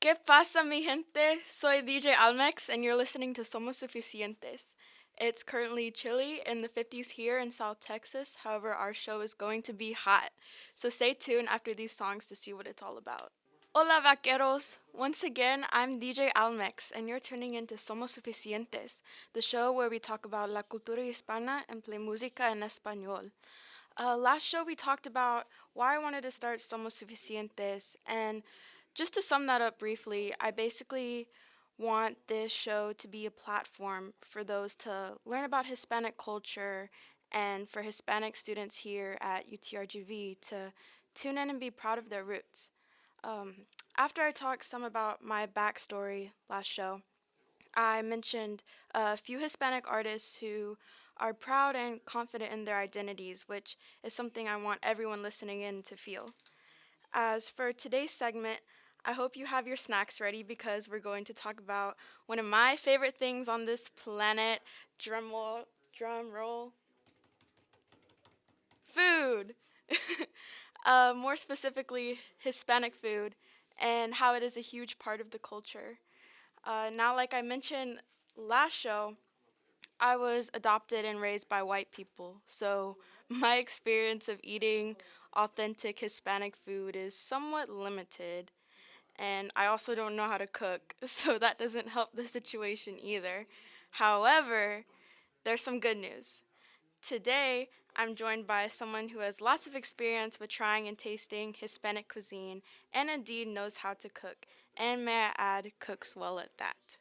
¿Qué pasa, mi gente? Soy DJ Almex, and you're listening to Somos Suficientes. It's currently chilly in the 50s here in South Texas. However, our show is going to be hot. So stay tuned after these songs to see what it's all about. Hola, vaqueros! Once again, I'm DJ Almex, and you're tuning into Somos Suficientes, the show where we talk about la cultura hispana and play música en español. Last show, we talked about why I wanted to start Somos Suficientes, and just to sum that up briefly, I basically want this show to be a platform for those to learn about Hispanic culture and for Hispanic students here at UTRGV to tune in and be proud of their roots. Um, After I talked some about my backstory last show, I mentioned a few Hispanic artists who are proud and confident in their identities, which is something I want everyone listening in to feel. As for today's segment, I hope you have your snacks ready because we're going to talk about one of my favorite things on this planet, drum roll, food. More specifically, Hispanic food and how it is a huge part of the culture. Now, like I mentioned last show, I was adopted and raised by white people, so my experience of eating authentic Hispanic food is somewhat limited. And I also don't know how to cook, so that doesn't help the situation either. However, there's some good news. Today, I'm joined by someone who has lots of experience with trying and tasting Hispanic cuisine and indeed knows how to cook, and may I add, cooks well at that.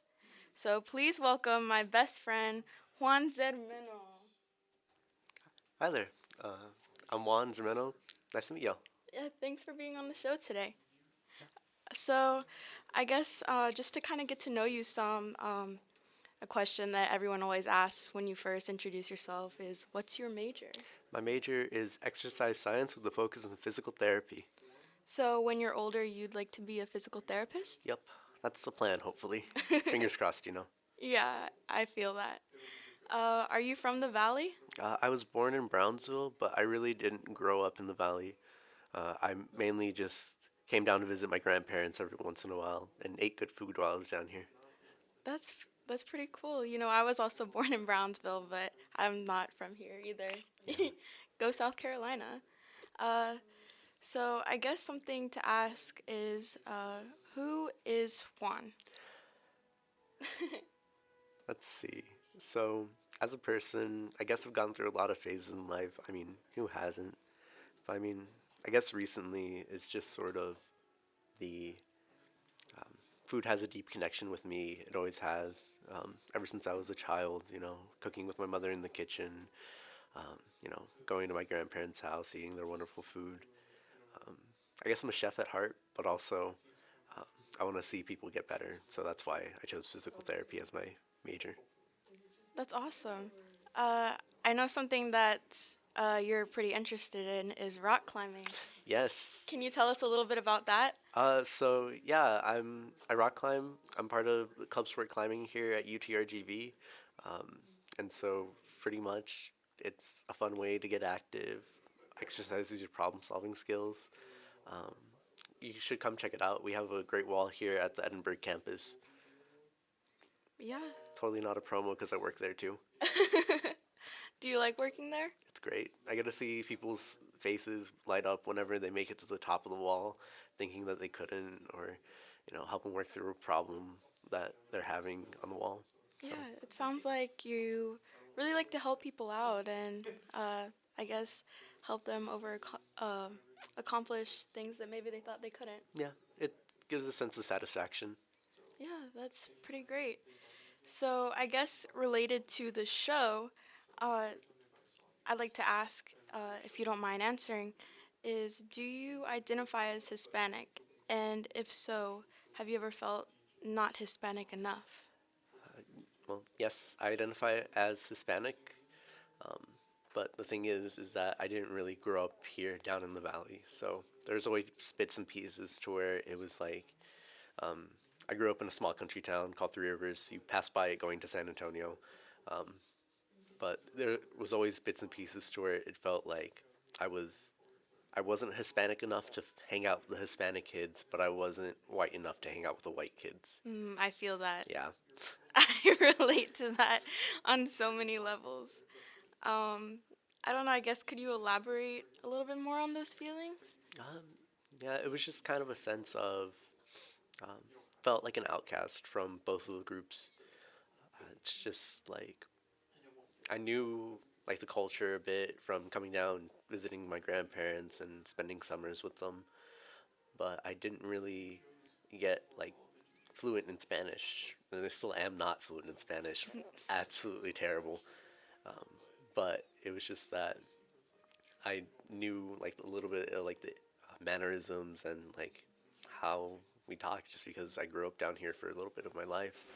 So please welcome my best friend, Juan Zermeno. Hi there. Uh, I'm Juan Zermeno. Nice to meet you. Yeah, thanks for being on the show today. So, I guess just to kind of get to know you some, a question that everyone always asks when you first introduce yourself is, what's your major? My major is exercise science with a focus on physical therapy. So, when you're older, you'd like to be a physical therapist? Yep, that's the plan, hopefully. Fingers crossed. Yeah, I feel that. Are you from the Valley? I was born in Brownsville, but I really didn't grow up in the valley. I mainly just came down to visit my grandparents every once in a while and ate good food while I was down here. That's that's pretty cool. You know, I was also born in Brownsville, but I'm not from here either. Yeah. Go South Carolina. Uh, so I guess something to ask is, who is Juan? Let's see. So, as a person, I guess I've gone through a lot of phases in life. I mean, who hasn't? But I mean, I guess recently it's just sort of the food has a deep connection with me. It always has. Ever since I was a child, cooking with my mother in the kitchen, going to my grandparents' house, eating their wonderful food. Um, I guess I'm a chef at heart, but also um, I want to see people get better. So that's why I chose physical therapy as my major. That's awesome. Uh, I know something that you're pretty interested in is rock climbing. Yes. Can you tell us a little bit about that? So yeah, I rock climb. I'm part of the club sport climbing here at UTRGV, and so pretty much it's a fun way to get active, exercises your problem solving skills. Um, you should come check it out. We have a great wall here at the Edinburgh campus. Yeah. Totally not a promo because I work there too. Do you like working there? It's great. I get to see people's faces light up whenever they make it to the top of the wall, thinking that they couldn't, or help them work through a problem that they're having on the wall. So Yeah, it sounds like you really like to help people out and I guess help them accomplish things that maybe they thought they couldn't. yeah, it gives a sense of satisfaction. Yeah, that's pretty great. So I guess related to the show, uh, I'd like to ask, if you don't mind answering, is do you identify as Hispanic? And if so, have you ever felt not Hispanic enough? Well, yes, I identify as Hispanic, um, but the thing is that I didn't really grow up here down in the valley. So there's always bits and pieces to where it was like, um, I grew up in a small country town called Three Rivers. You pass by it going to San Antonio, um, but there was always bits and pieces to where it felt like I was I wasn't Hispanic enough to hang out with the Hispanic kids, but I wasn't white enough to hang out with the white kids. I feel that. Yeah. I relate to that on so many levels. Um, I don't know, I guess could you elaborate a little bit more on those feelings? Um, yeah, it was just kind of a sense of um, felt like an outcast from both of the groups. It's just like I knew like the culture a bit from coming down, visiting my grandparents, and spending summers with them, but I didn't really get like fluent in Spanish, and I still am not fluent in Spanish. Absolutely terrible. Um, but it was just that I knew like a little bit of like the mannerisms and like how we talk just because I grew up down here for a little bit of my life,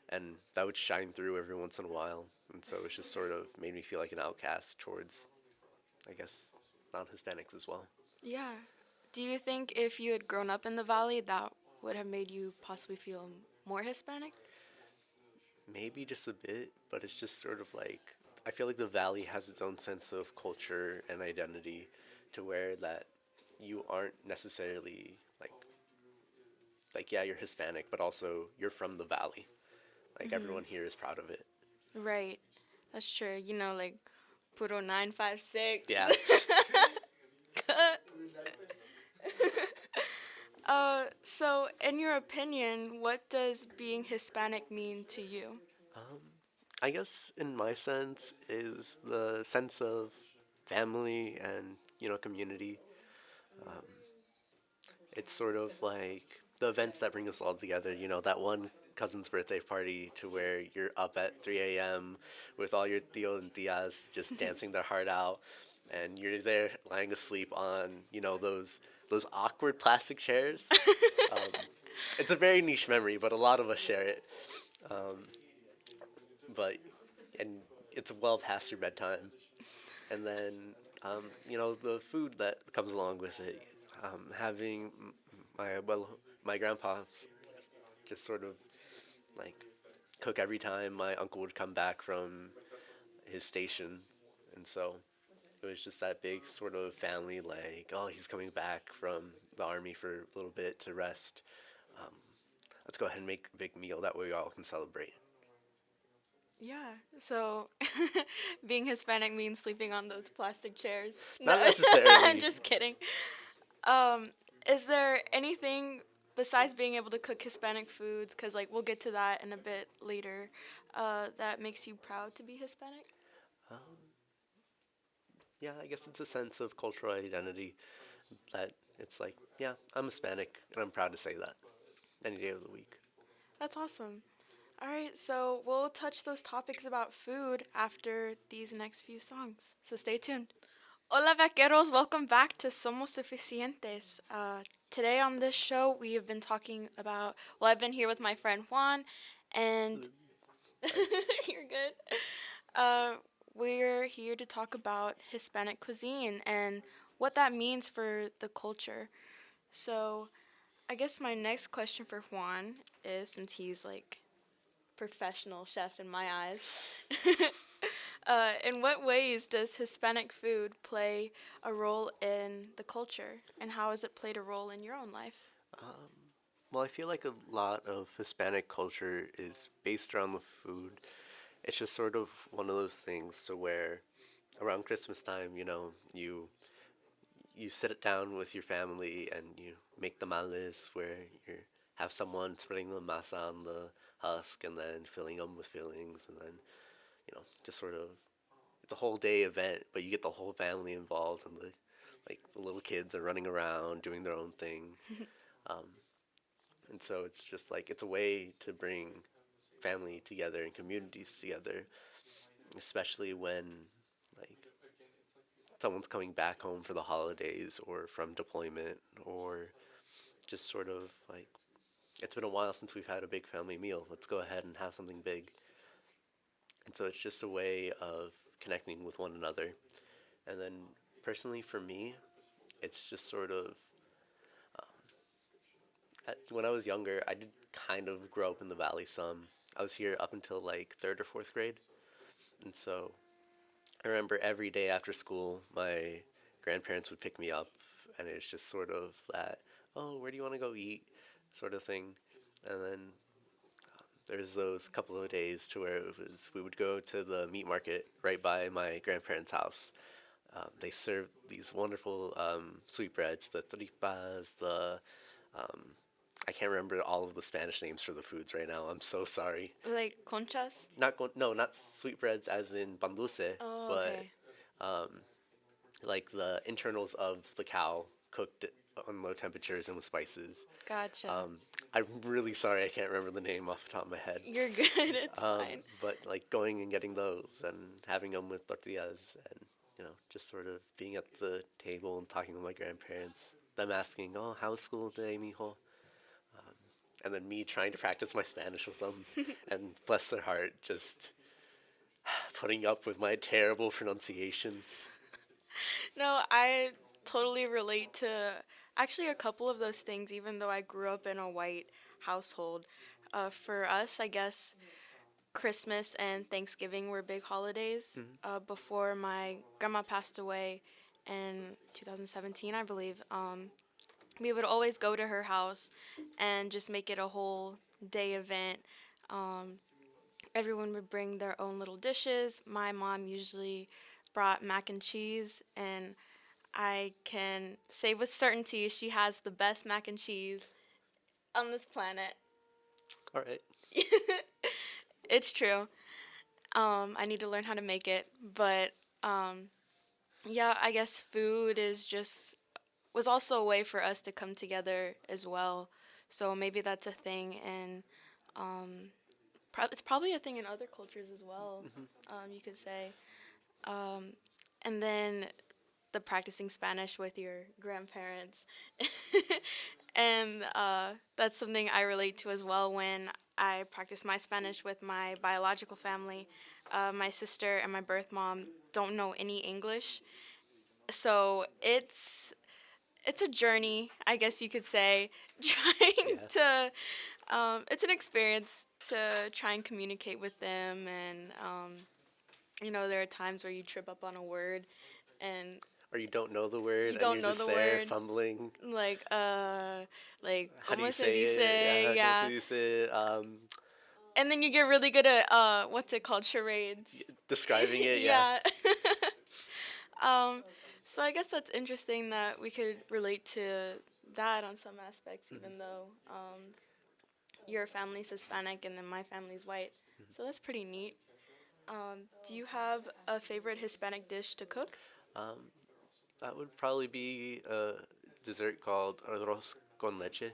and that would shine through every once in a while, and so it just sort of made me feel like an outcast towards, I guess, non-Hispanics as well. Yeah. Do you think if you had grown up in the valley, that would have made you possibly feel more Hispanic? Maybe just a bit, but it's just sort of like I feel like the valley has its own sense of culture and identity to where that you aren't necessarily like yeah, you're Hispanic, but also you're from the valley. Like Hmm. everyone here is proud of it. Right. That's true. You know, like puro 956. Yeah. Cut. So in your opinion, what does being Hispanic mean to you? Um, I guess in my sense is the sense of family and community. Um, it's sort of like the events that bring us all together. You know, that one cousin's birthday party to where you're up at 3 a.m. with all your tío and tías just dancing their heart out, and you're there lying asleep on those awkward plastic chairs. Um, it's a very niche memory, but a lot of us share it. Um, but and it's well past your bedtime, and then the food that comes along with it. Having my grandpa just sort of like cook every time my uncle would come back from his station, and so it was just that big sort of family like, oh, he's coming back from the army for a little bit to rest. Um, let's go ahead and make a big meal that way we all can celebrate. Yeah. So being Hispanic means sleeping on those plastic chairs. No, Not I'm necessarily. just kidding. Um, is there anything besides being able to cook Hispanic foods, because like we'll get to that in a bit later, that makes you proud to be Hispanic? Um, yeah, I guess it's a sense of cultural identity that it's like, yeah, I'm Hispanic and I'm proud to say that any day of the week. That's awesome. All right, so we'll touch those topics about food after these next few songs. So stay tuned. Hola, vaqueros. Welcome back to Somos Suficientes. Today on this show, we have been talking about, well, I've been here with my friend Juan, and Sorry. you're good. Uh, we're here to talk about Hispanic cuisine and what that means for the culture. So, I guess my next question for Juan is, since he's like professional chef in my eyes, in what ways does Hispanic food play a role in the culture, and how has it played a role in your own life? Um, well, I feel like a lot of Hispanic culture is based around the food. It's just sort of one of those things to where around Christmas time, you sit it down with your family and you make tamales where you have someone spreading the masa on the husk and then filling them with fillings and then just sort of it's a whole day event, but you get the whole family involved and the little kids are running around doing their own thing. Um, and so it's just like it's a way to bring family together and communities together, especially when like someone's coming back home for the holidays or from deployment or just sort of like it's been a while since we've had a big family meal. Let's go ahead and have something big. And so it's just a way of connecting with one another. And then personally for me, it's just sort of when I was younger, I did kind of grow up in the valley some. I was here up until like third or fourth grade, and so I remember every day after school, my grandparents would pick me up, and it's just sort of that, oh, where do you want to go eat, sort of thing. And then there's those couple of days to where it was we would go to the meat market right by my grandparents' house. They serve these wonderful sweetbreads, the tripas, the um, I can't remember all of the Spanish names for the foods right now. I'm so sorry. Like conchas? No, not sweetbreads as in pan dulce, Oh, but okay. um, like the internals of the cow cooked on low temperatures and with spices. Gotcha. Um, I'm really sorry I can't remember the name off the top of my head. You're good. It's fine. But like going and getting those and having them with tortillas and just sort of being at the table and talking with my grandparents, them asking, "Oh, how's school today, mijo?" And then me trying to practice my Spanish with them, and bless their heart, just putting up with my terrible pronunciations. No, I totally relate to actually a couple of those things, even though I grew up in a white household. For us, I guess Christmas and Thanksgiving were big holidays. Mhm. Before my grandma passed away in 2017, I believe, we would always go to her house and just make it a whole day event. Um, Everyone would bring their own little dishes. My mom usually brought mac and cheese, and I can say with certainty she has the best mac and cheese on this planet. All right. It's true. I need to learn how to make it, but um, yeah, I guess food is just was also a way for us to come together as well. So maybe that's a thing, and um, it's probably a thing in other cultures as well. Mhm. You could say, um, and then the practicing Spanish with your grandparents. And that's something I relate to as well when I practice my Spanish with my biological family. My sister and my birth mom don't know any English, so it's a journey, I guess you could say, trying Yeah. to. It's an experience to try and communicate with them, and there are times where you trip up on a word, and Or you don't know the you word and don't you're know just the there word, fumbling. like How do you como se say it? dice, Yeah, como se yeah, dice? and then you get really good at what's it called, charades. Describing it, yeah. Yeah. um, so I guess that's interesting that we could relate to that on some aspects, Mhm. even though your family's Hispanic and then my family's white. So that's pretty neat. Do you have a favorite Hispanic dish to cook? Um, that would probably be a dessert called arroz con leche.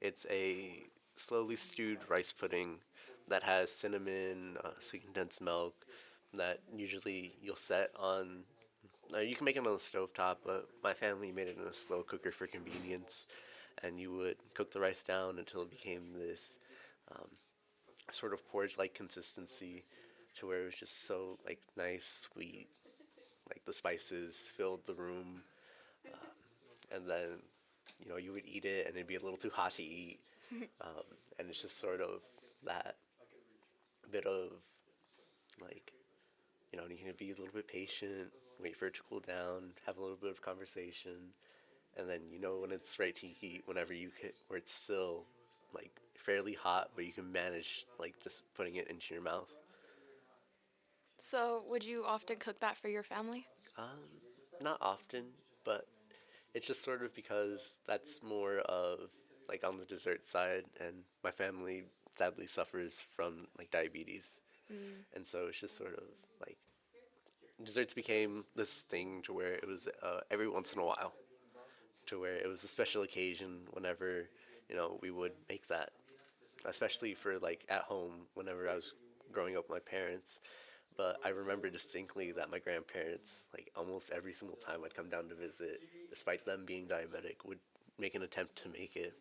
It's a slowly stewed rice pudding that has cinnamon, sweet condensed milk that usually you'll set on. You can make it on the stove top, but my family made it in a slow cooker for convenience. And you would cook the rice down until it became this um, sort of porridge-like consistency, to where it was just so like nice, sweet, like the spices filled the room, and then you would eat it and it'd be a little too hot to eat, and it's just sort of that bit of like you can be a little bit patient, wait for it to cool down, have a little bit of conversation, and then when it's right to eat whenever where it's still like fairly hot, but you can manage like just putting it into your mouth. So, would you often cook that for your family? Um, Not often, but it's just sort of because that's more of like on the dessert side, and my family sadly suffers from like diabetes, Mm. and so it's just sort of like desserts became this thing to where it was every once in a while, to where it was a special occasion whenever we would make that, especially for like at home whenever I was growing up with my parents. But I remember distinctly that my grandparents, like almost every single time I'd come down to visit, despite them being diabetic, would make an attempt to make it,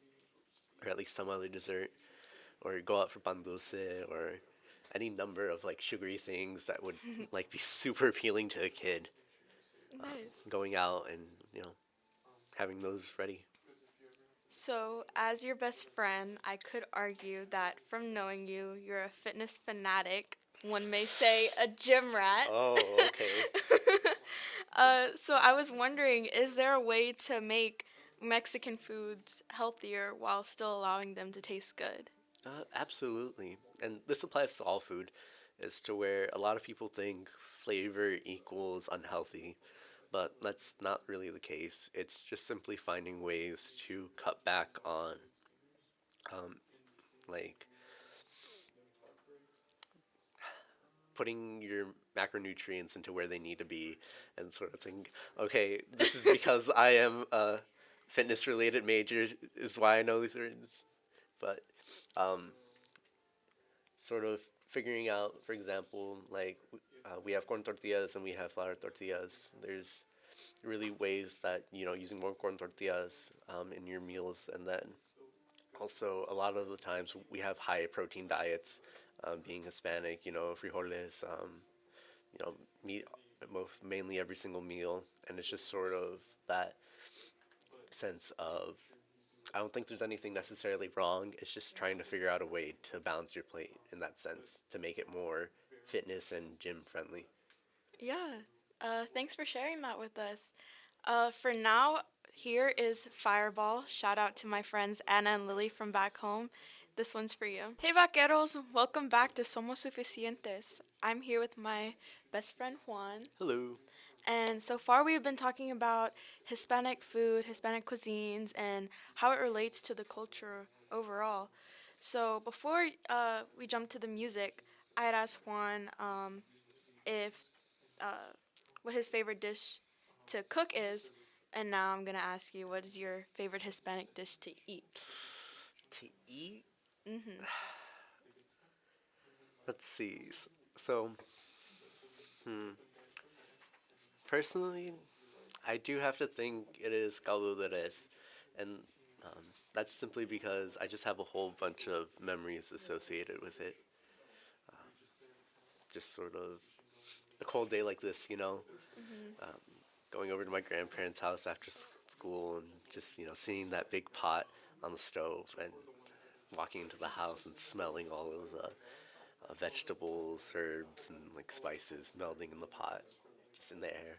or at least some other dessert, or go out for pan dulce, or any number of like sugary things that would like be super appealing to a kid. Nice. Going out and having those ready. So, as your best friend, I could argue that from knowing you, you're a fitness fanatic. One may say a gym rat. Oh, okay. So I was wondering, is there a way to make Mexican foods healthier while still allowing them to taste good? Absolutely. And this applies to all food, as to where a lot of people think flavor equals unhealthy, but that's not really the case. It's just simply finding ways to cut back on, um, like, putting your macronutrients into where they need to be and sort of think, okay, this is because I am a fitness related major, is why I know these things. But um, sort of figuring out, for example, like we have corn tortillas and we have flour tortillas. There's really ways that using more corn tortillas in your meals, and then also a lot of the times we have high protein diets. Being Hispanic, frijoles, meat, mainly every single meal, and it's just sort of that sense of I don't think there's anything necessarily wrong. It's just trying to figure out a way to balance your plate in that sense to make it more fitness and gym friendly. Yeah. Thanks for sharing that with us. For now, here is Fireball. Shout out to my friends Anna and Lily from back home. This one's for you. Hey, vaqueros. Welcome back to Somos Suficientes. I'm here with my best friend Juan. Hello. And so far, we have been talking about Hispanic food, Hispanic cuisines, and how it relates to the culture overall. So before we jump to the music, I had asked Juan if uh, what his favorite dish to cook is, and now I'm gonna ask you, what is your favorite Hispanic dish to eat? To eat? Mhm. Let's see. So, hmm, personally, I do have to think it is caldo de res, and um, that's simply because I just have a whole bunch of memories associated with it. Just sort of a cold day like this, Mhm. um, going over to my grandparents' house after school and just seeing that big pot on the stove and walking into the house and smelling all of the vegetables, herbs, and like spices melting in the pot, just in the air,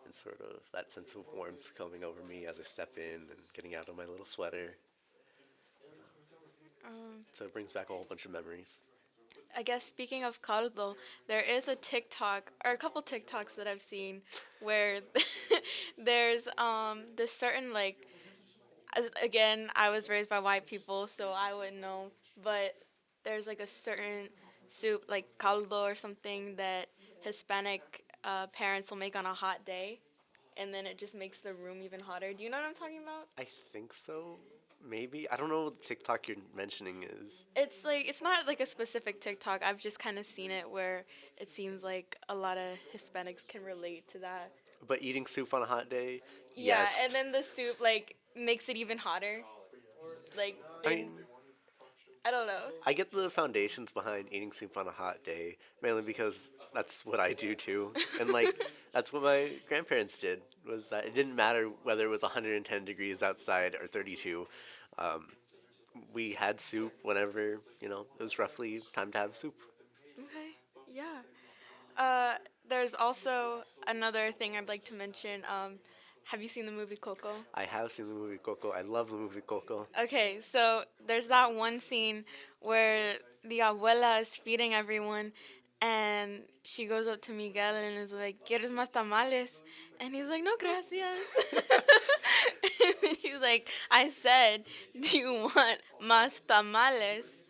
and sort of that sense of warmth coming over me as I step in and getting out of my little sweater. Um, So it brings back a whole bunch of memories. I guess speaking of caldo, there is a TikTok or a couple TikToks that I've seen where there's this certain like again, I was raised by white people, so I wouldn't know. But there's like a certain soup, like caldo or something, that Hispanic parents will make on a hot day, and then it just makes the room even hotter. Do you know what I'm talking about? I think so. Maybe I don't know what TikTok you're mentioning is, It's like it's not like a specific TikTok. I've just kind of seen it where it seems like a lot of Hispanics can relate to that. but eating soup on a hot day, Yeah, yes. and then the soup like makes it even hotter. Like I they, mean, I don't know. I get the foundations behind eating soup on a hot day, mainly because that's what I do too. And like that's what my grandparents did was that it didn't matter whether it was 110 degrees outside or 32. Um, we had soup whenever, it was roughly time to have soup. Okay. Yeah. Uh, there's also another thing I'd like to mention. Have you seen the movie Coco? I have seen the movie Coco. I love the movie Coco. Okay, so there's that one scene where the abuela is feeding everyone, and she goes up to Miguel and is like, "¿Quieres más tamales?" And he's like, "No, gracias." And she's like, "I said, do you want más tamales?"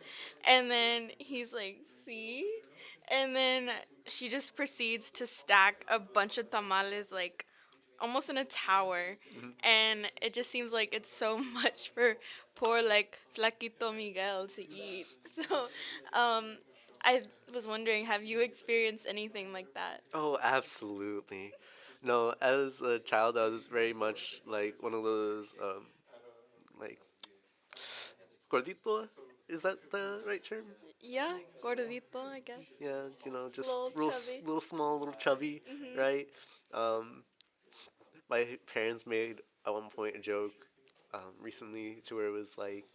And then he's like, "See?" And then she just proceeds to stack a bunch of tamales like almost in a tower, Mhm. and it just seems like it's so much for poor like flaquito Miguel to eat. So um I was wondering, have you experienced anything like that? Oh, absolutely. No, as a child, I was very much like one of those, like, gordito? Is that the right term? Yeah, gordito, I guess. Yeah, just Little real, chubby. little small, little chubby, Mhm. right? Um, my parents made at one point a joke recently to where it was like,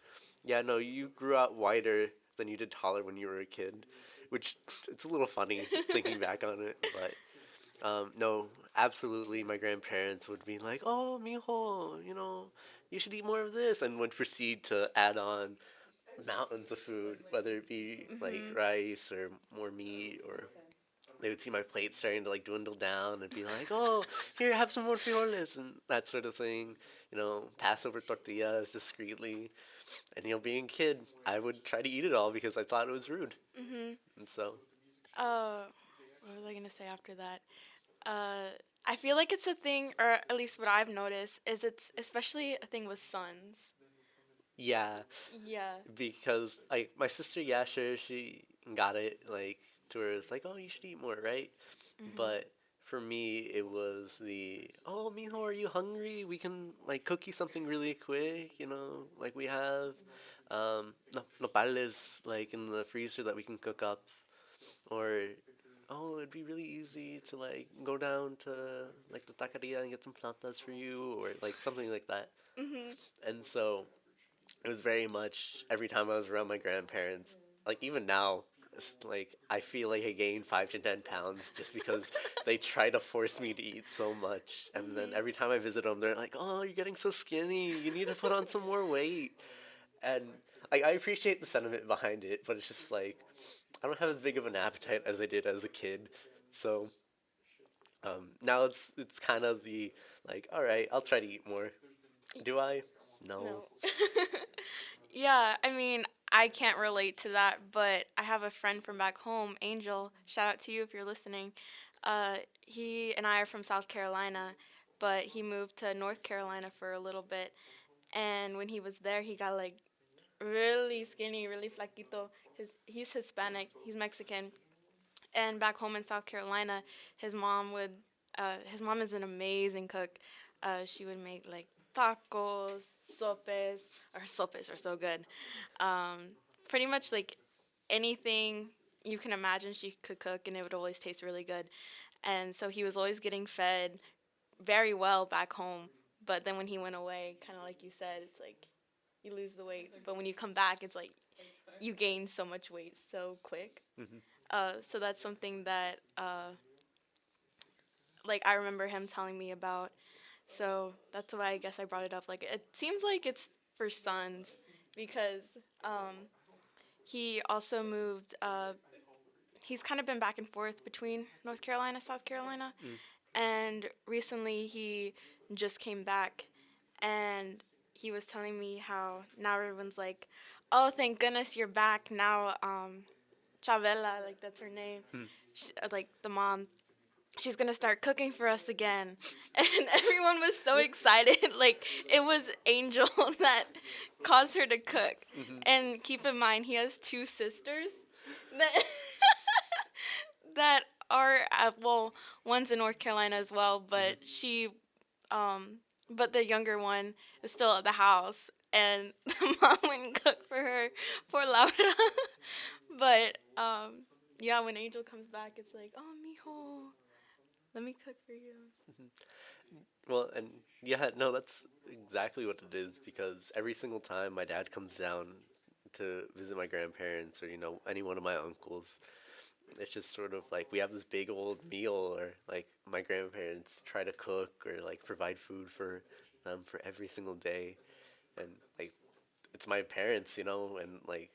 yeah, no, you grew out wider than you did taller when you were a kid, which it's a little funny thinking back on it, but No, absolutely. My grandparents would be like, "Oh, mijo, you should eat more of this," and would proceed to add on mountains of food, whether it be like Mhm. rice or more meat, or they would see my plate starting to like dwindle down and be like, "Oh, here, have some more frijoles," and that sort of thing. Pass over tortillas discreetly. And being a kid, I would try to eat it all because I thought it was rude. Mhm. And so, Uh, what was I gonna say after that? Uh, I feel like it's a thing, or at least what I've noticed is it's especially a thing with sons. yeah, Yeah. because like my sister, yeah, sure, she got it like to where it's like, "Oh, you should eat more, right?" Mhm. But for me, it was the, "Oh, mijo, are you hungry? We can like cook you something really quick, like we have no nopales like in the freezer that we can cook up, or oh, it'd be really easy to like go down to like the taqueria and get some plantas for you, or like something like that." Mhm. And so it was very much every time I was around my grandparents, like even now, it's like I feel like I gained 5 to 10 pounds just because they try to force me to eat so much. And then Mhm. every time I visit them, they're like, "Oh, you're getting so skinny. You need to put on some more weight." And like I appreciate the sentiment behind it, but it's just like I don't have as big of an appetite as I did as a kid. So now it's kind of the like, all right, I'll try to eat more. Do I? No. No. Yeah, I mean, I can't relate to that, but I have a friend from back home, Angel. Shout out to you if you're listening. He and I are from South Carolina, but he moved to North Carolina for a little bit. And when he was there, he got like really skinny, really flaquito. He's Hispanic, he's Mexican, and back home in South Carolina, his mom would. His mom is an amazing cook. She would make like tacos, sopes. Or sopes are so good. Um, Pretty much like anything you can imagine she could cook, and it would always taste really good. And so he was always getting fed very well back home. But then when he went away, kind of like you said, it's like you lose the weight. But when you come back, it's like you gain so much weight so quick. Hmm. So that's something that like I remember him telling me about. So that's why I guess I brought it up. Like it seems like it's for sons because um, he also moved. He's kind of been back and forth between North Carolina, South Carolina, Mm. and recently he just came back, and he was telling me how now everyone's like, "Oh, thank goodness you're back now." Chavela, like that's her name. Mm. Like the mom, she's gonna start cooking for us again, and everyone was so excited. Like it was Angel that caused her to cook. Hmm. And keep in mind, he has two sisters that that are well, one's in North Carolina as well, Hmm. um, but the younger one is still at the house, and the mom wouldn't cook for her, poor Laura. But yeah, when Angel comes back, it's like, oh, mijo, let me cook for you. Well, and yeah, no, that's exactly what it is because every single time my dad comes down to visit my grandparents or, any one of my uncles, it's just sort of like we have this big old meal, or like my grandparents try to cook or like provide food for them for every single day. And like it's my parents, and like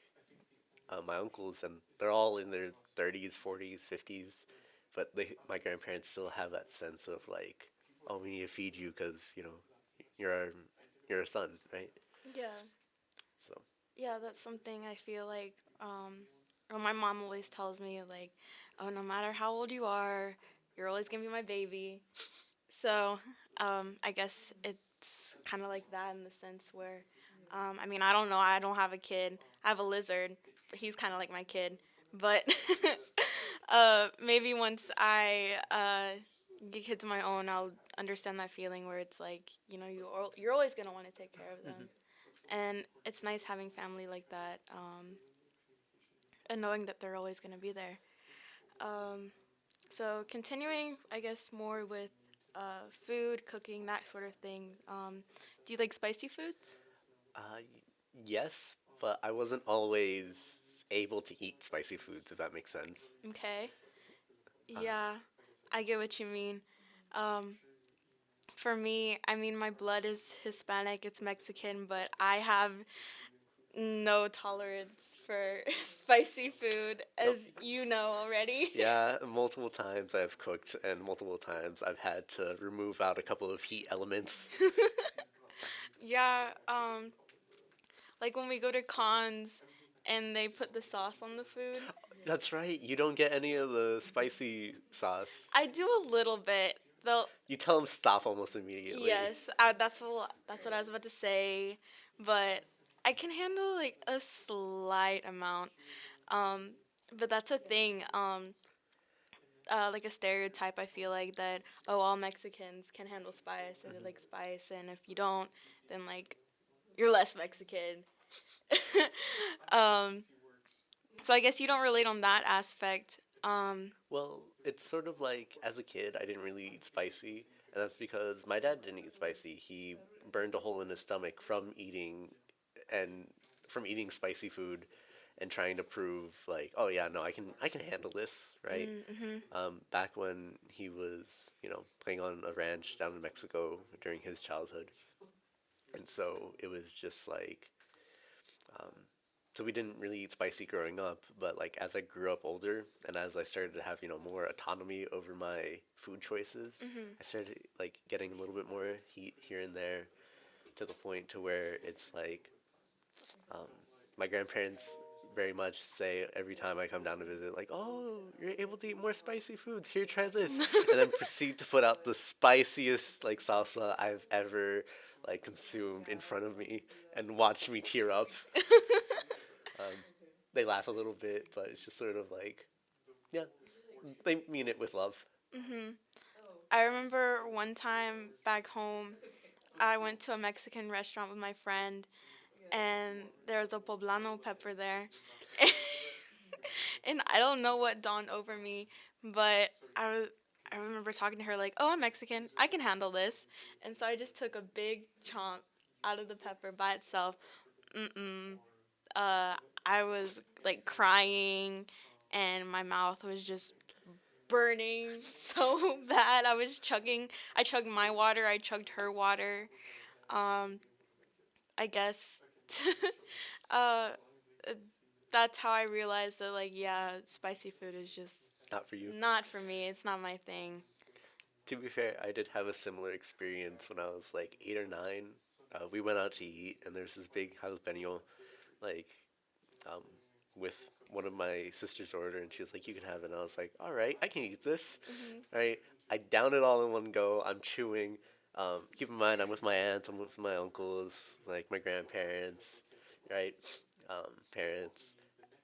my uncles, and they're all in their 30s, 40s, 50s, but my grandparents still have that sense of like, "Oh, we need to feed you because you're our, you're a son, right?" Yeah, So. yeah, that's something I feel like. Or my mom always tells me like, oh, no matter how old you are, you're always gonna be my baby. So, I guess it's kind of like that in the sense where, I mean, I don't know, I don't have a kid. I have a lizard, but he's kind of like my kid. But maybe once I get kids of my own, I'll understand that feeling where it's like, you're always gonna want to take care of Hmm. them, and it's nice having family like that, and knowing that they're always gonna be there. Um, so continuing, I guess more with food, cooking, that sort of things. Do you like spicy foods? Yes, but I wasn't always able to eat spicy foods, if that makes sense. Okay. Uh, Yeah. I get what you mean. Um, for me, I mean, my blood is Hispanic, it's Mexican, but I have no tolerance for spicy food, Nope. as you know already. Yeah, multiple times I've cooked, and multiple times I've had to remove out a couple of heat elements. Yeah, like when we go to cons and they put the sauce on the food. That's right, you don't get any of the spicy sauce. I do a little bit. Though You tell them stop almost immediately. yes, that's what I was about to say, but I can handle like a slight amount. Um, but that's a thing. Like a stereotype. I feel like that. Oh, all Mexicans can handle spice or they Hmm. like spice, and if you don't, then like you're less Mexican. um, so I guess you don't relate on that aspect. Well, it's sort of like as a kid, I didn't really eat spicy, and that's because my dad didn't eat spicy. He burned a hole in his stomach and from eating spicy food and trying to prove like, oh yeah, no, I can handle this, right? Mm-hmm. Back when he was, playing on a ranch down in Mexico during his childhood, and so it was just like, um, so we didn't really eat spicy growing up, but like as I grew up older and as I started to have, more autonomy over my food choices, Mm-hmm. I started like getting a little bit more heat here and there to the point to where it's like, um, my grandparents very much say every time I come down to visit, like, "Oh, you're able to eat more spicy foods. Here, try this," and then proceed to put out the spiciest like salsa I've ever like consumed in front of me and watch me tear up. Um, they laugh a little bit, but it's just sort of like, yeah, they mean it with love. Mm-hmm. I remember one time back home, I went to a Mexican restaurant with my friend, and there was a poblano pepper there. And I don't know what dawned over me, but I remember talking to her like, "Oh, I'm Mexican. I can handle this." And so I just took a big chomp out of the pepper by itself. Mm-mm. Uh, I was like crying, and my mouth was just burning so bad. I was chugging. I chugged my water. I chugged her water. Um, I guess. uh, that's how I realized that, like, yeah, spicy food is just Not for you. not for me. It's not my thing. To be fair, I did have a similar experience when I was like 8 or 9. We went out to eat, and there's this big jalapeno, like, um, with one of my sister's order, and she was like, "You can have it." And I was like, "All right, I can eat this." Hmm. Right? I down it all in one go. I'm chewing. Keep in mind, I'm with my aunts, I'm with my uncles, like my grandparents, right? Parents,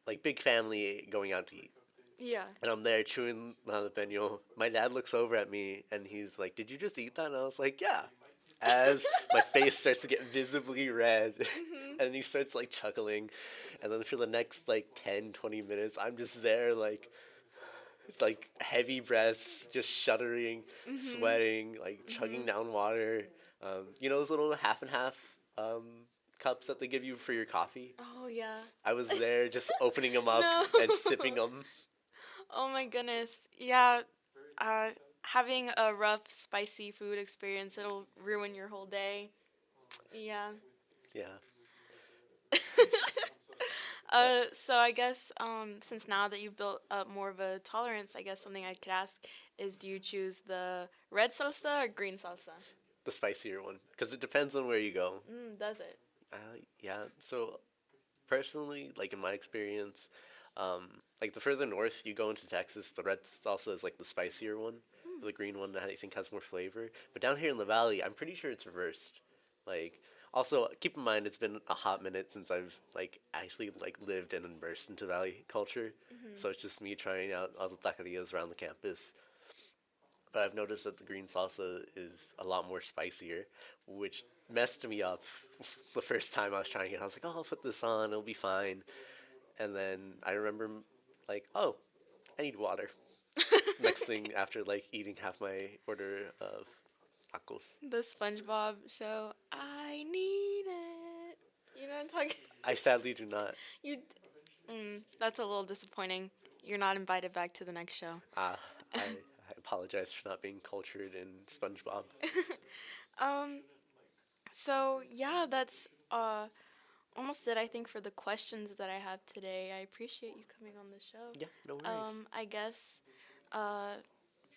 like big family going out to eat. Yeah. And I'm there chewing jalapeno. My dad looks over at me and he's like, "Did you just eat that?" And I was like, "Yeah." As my face starts to get visibly red, Hmm. and he starts like chuckling, and then for the next like 10, 20 minutes, I'm just there like heavy breaths, just shuddering, Hmm. sweating, like chugging Hmm. down water. Those little half and half um, cups that they give you for your coffee. Oh yeah. I was there just opening them up No. and sipping them. Oh my goodness. Yeah. Uh, having a rough spicy food experience, it'll ruin your whole day. Yeah. Yeah, but So I guess since now that you've built up more of a tolerance, I guess something I could ask is, do you choose the red salsa or green salsa? the spicier one, because it depends on where you go. Does it? Yeah. So personally, like in my experience, like the further north you go into Texas, the red salsa is like the spicier one. Hmm. The green one I think has more flavor. But down here in the valley, I'm pretty sure it's reversed. Like, also keep in mind it's been a hot minute since I've like actually like lived and immersed into valley culture. Hmm. So it's just me trying out all the taquerias around the campus. But I've noticed that the green salsa is a lot more spicier, which messed me up the first time I was trying it. I was like, "Oh, I'll put this on, it'll be fine." And then I remember, like, "Oh, I need water." Next thing after like eating half my order of tacos, The SpongeBob show. I need it. You know what I'm talking? I sadly do not. you. That's a little disappointing. You're not invited back to the next show. Ah, I apologize for not being cultured in SpongeBob. um, so yeah, that's almost it, I think, for the questions that I have today. I appreciate you coming on the show. Yeah, no worries. I guess uh,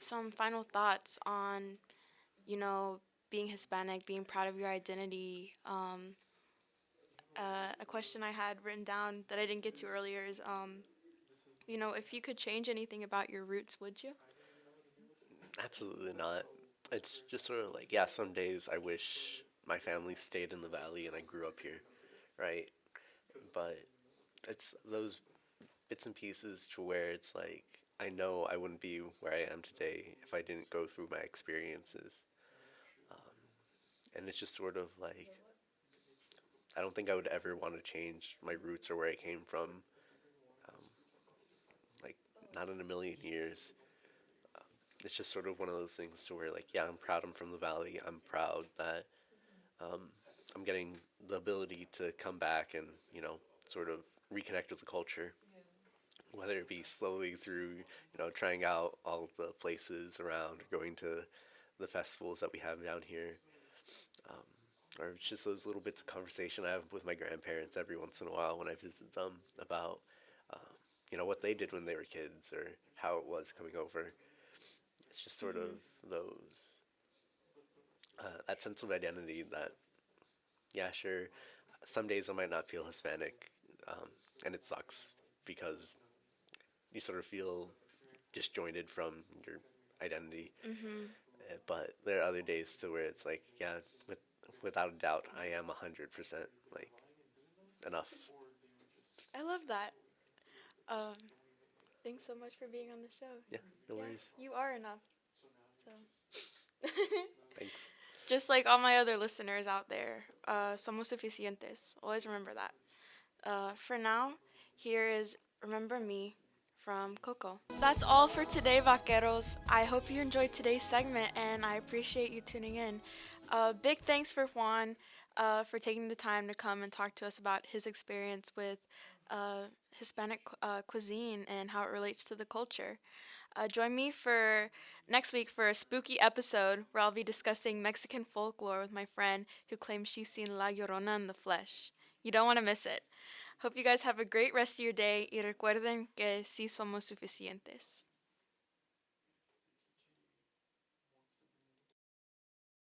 some final thoughts on, you know, being Hispanic, being proud of your identity. A question I had written down that I didn't get to earlier is, if you could change anything about your roots, would you? Absolutely not. It's just sort of like, yeah, some days I wish my family stayed in the valley and I grew up here, right? But it's those bits and pieces to where it's like, I know I wouldn't be where I am today if I didn't go through my experiences. Um, and it's just sort of like, I don't think I would ever want to change my roots or where I came from. Um, like, not in a million years. It's just sort of one of those things to where, like, yeah, I'm proud I'm from the valley. I'm proud that um, I'm getting the ability to come back and, sort of reconnect with the culture, whether it be slowly through, trying out all of the places around, or going to the festivals that we have down here, um, or it's just those little bits of conversation I have with my grandparents every once in a while when I visit them about, what they did when they were kids or how it was coming over. It's just sort of Mhm. those that sense of identity that, yeah, sure, some days I might not feel Hispanic, and it sucks because you sort of feel disjointed from your identity. Mhm. But there are other days to where it's like, yeah, without a doubt, I am 100% like enough. I love that. Um, Thanks so much for being on the show. Yeah, no Yeah, worries. you are enough. So, Thanks. just like all my other listeners out there, somos suficientes. Always remember that. For now, here is Remember Me from Coco. That's all for today, vaqueros. I hope you enjoyed today's segment and I appreciate you tuning in. Big thanks for Juan for taking the time to come and talk to us about his experience with Hispanic cuisine and how it relates to the culture. Join me for next week for a spooky episode where I'll be discussing Mexican folklore with my friend who claims she's seen La Llorona in the flesh. You don't want to miss it. Hope you guys have a great rest of your day y recuerden que sí somos suficientes.